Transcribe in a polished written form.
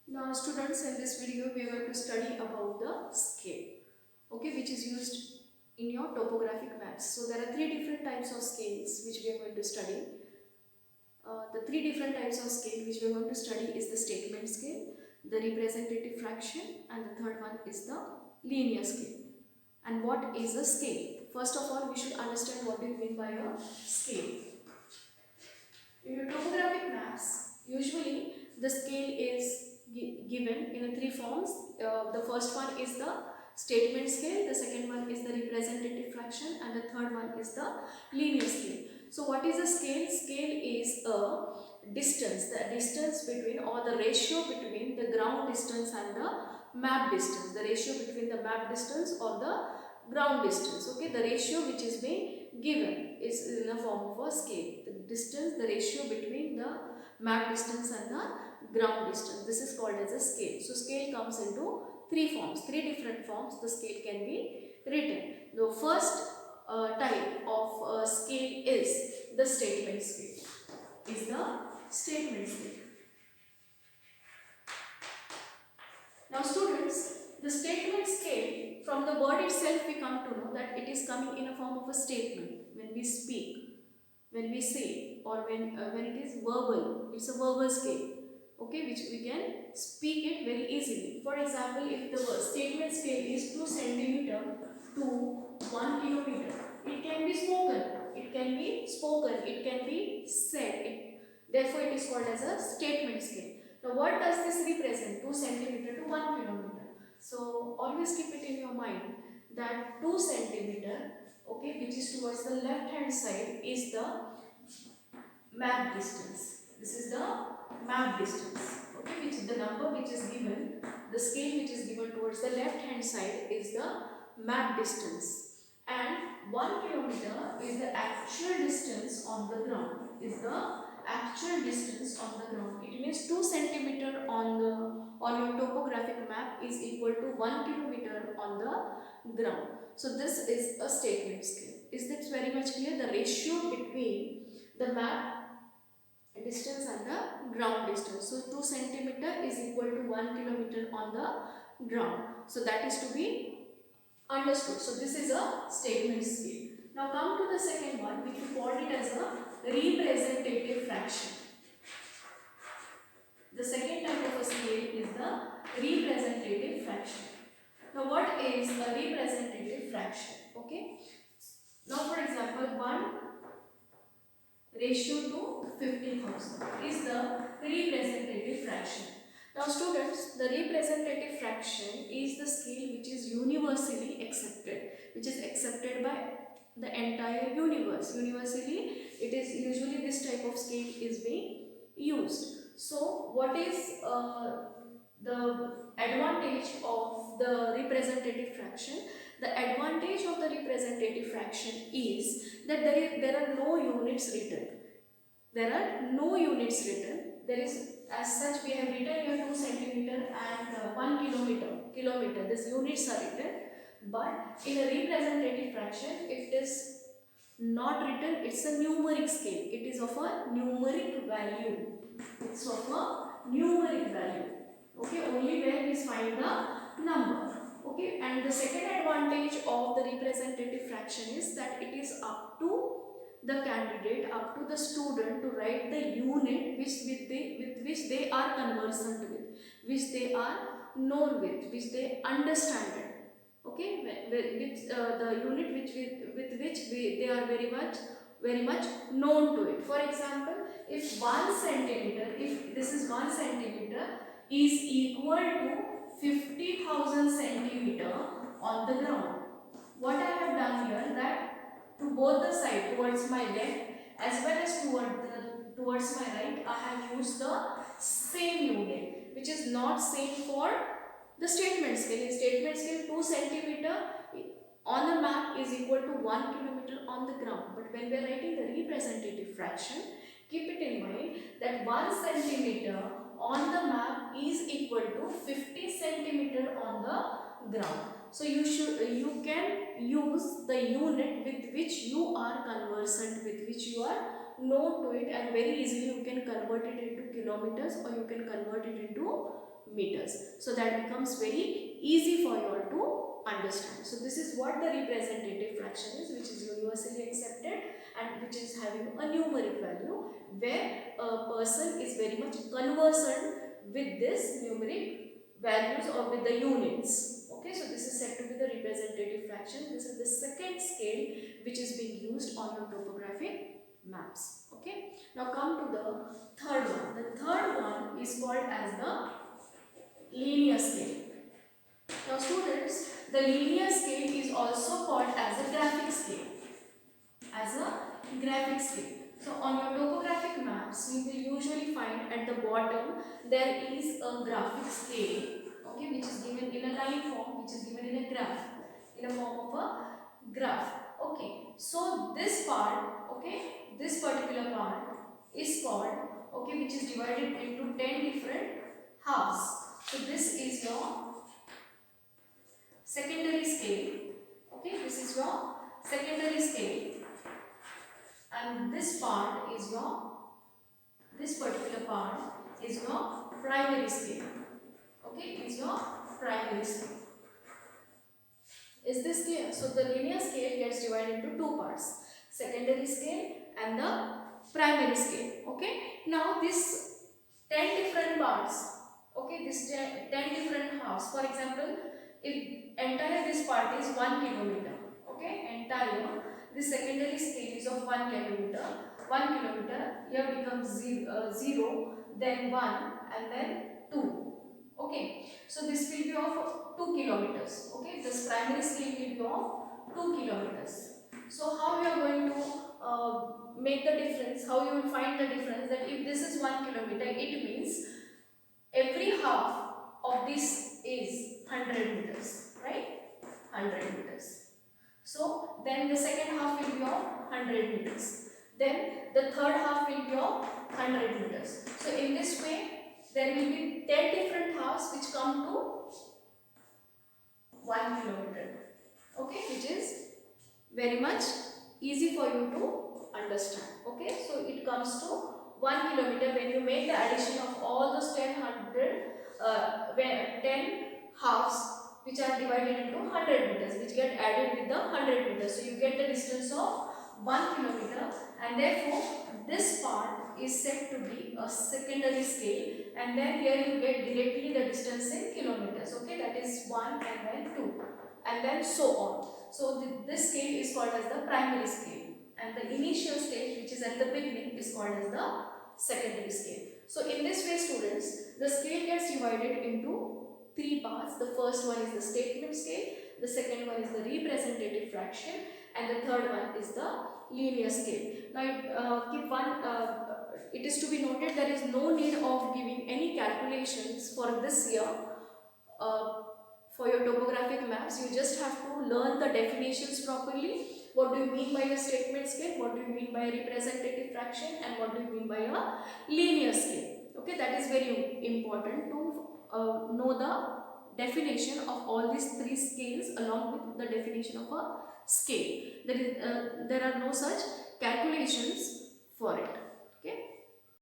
Now students, in this video we are going to study about the scale, okay, which is used in your topographic maps. So there are three different types of scales which we are going to study. The three different types of scale which we are going to study is the statement scale, the representative fraction, and the third one is the linear scale. And what is a scale? First of all, we should understand what do you mean by a scale. In your topographic maps, usually the scale is given in three forms. The first one is the statement scale, the second one is the representative fraction, and the third one is the linear scale. So what is a scale? Scale is a distance, the distance between or the ratio between the ground distance and the map distance, the ratio between the map distance or the ground distance. Okay, the ratio which is being given is in the form of a scale. The distance, the ratio between the map distance and the ground distance. This is called as a scale. So scale comes into three forms, three different forms the scale can be written. The first type of scale is the statement scale. Is the statement scale. Now students, the statement scale, from the word itself we come to know that it is coming in a form of a statement. When we speak, when we say, or when it is verbal, it's a verbal scale, okay, which we can speak it very easily. For example, if the statement scale is 2 centimeter to 1 kilometer, it can be spoken, it can be spoken, it can be said. Therefore it is called as a statement scale. Now what does this represent? 2 centimeter to 1 kilometer. So always keep it in your mind that 2 centimeter, okay, which is towards the left hand side, is the map distance. This is the map distance, okay, which is the number which is given, the scale which is given towards the left hand side is the map distance, and 1 kilometer is the actual distance on the ground, is the actual distance on the ground. It means 2 centimeter on your topographic map is equal to 1 kilometer on the ground. So this is a statement scale. Is this very much clear? The ratio between the map distance and the ground distance. So 2 centimeter is equal to 1 kilometer on the ground. So that is to be understood. So this is a statement scale. Now come to the second one, which we called it as a representative fraction. The second type of a scale is the representative fraction. Now what is a representative fraction? Okay. Now for example, 1 ratio to 50,000 is the representative fraction. Now students, the representative fraction is the scale which is universally accepted, which is accepted by the entire universe. Universally, it is usually this type of scale is being used. So what is the advantage of the representative fraction? The advantage of the representative fraction is that there are no units written. There are no units written. There is, as such, we have written here 2 centimeter and 1 kilometer. These units are written. But in a representative fraction, if it is not written, it's a numeric scale. It is of a numeric value. It's of a numeric value. Okay, only where we find the number. Okay, and the second advantage of the representative fraction is that it is up to the candidate, up to the student to write the unit with which they are conversant with, which they are known with, which they understand it. Okay, with the unit with which they are very much known to it. For example, if 1 centimeter, if this is 1 centimeter is equal to 50,000 centimeter on the ground, what I have done here, that to both the side, towards my left as well as towards my right, I have used the same unit, which is not same for the statement scale. In statement scale, 2 centimeter on the map is equal to 1 kilometer on the ground. But when we are writing the representative fraction, keep it in mind that 1 centimeter on the map is equal to 50 centimeter on the ground. So you can use the unit with which you are conversant, with which you are known to it, and very easily you can convert it into kilometers or you can convert it into meters. So that becomes very easy for you all to understand. So this is what the representative fraction is, which is universally accepted and which is having a numeric value, where a person is very much conversant with this numeric values or with the units. Okay, so this is said to be the representative fraction. This is the second scale which is being used on your topographic maps. Okay, now come to the third one. The third one is called as the linear scale. Now students, the linear scale is also called as a graphic scale. As a graphic scale. So on your topographic maps, you will usually find at the bottom there is a graphic scale, okay, which is given in a line form, which is given in a graph, in a form of a graph. Okay, so this part, okay, this particular part is called, okay, which is divided into 10 different halves. So this is your secondary scale. Okay, this is your secondary scale, and this part is your, this particular part is your primary scale. Okay, is your primary scale. Is this clear? So the linear scale gets divided into two parts, secondary scale and the primary scale. Okay, now this 10 different parts, okay, this 10 different halves. For example, if entire this part is 1 kilometer, okay, entire this secondary scale is of 1 kilometer. 1 kilometer here becomes 0, then 1, and then 2. Okay, so this will be of 2 kilometers. Okay, this primary scale will be of 2 kilometers. So how you are going to make the difference? How you will find the difference? That if this is 1 kilometer, it means every half of this is 100 meters, right? 100 meters. So then the second half will be of 100 meters. Then the third half will be of 100 meters. So in this way, there will be 10 different halves which come to 1 kilometer. Okay, which is very much easy for you to understand. Okay, so it comes to 1 kilometer when you make the addition of all those 10 halves which are divided into 100 meters, which get added with the 100 meters. So you get the distance of 1 kilometer, and therefore this part is said to be a secondary scale, and then here you get directly the distance in kilometers. Okay, that is 1 and then 2 and then so on. So this scale is called as the primary scale, and the initial stage, which is at the beginning, is called as the secondary scale. So in this way students, the scale gets divided into three parts. The first one is the statement scale, the second one is the representative fraction, and the third one is the linear scale. Now keep one, it is to be noted there is no need of giving any calculations for this year for your topographic maps. You just have to learn the definitions properly. What do you mean by a statement scale? What do you mean by a representative fraction? And what do you mean by a linear scale? Okay, that is very important to know the definition of all these three scales along with the definition of a scale. There are no such calculations for it.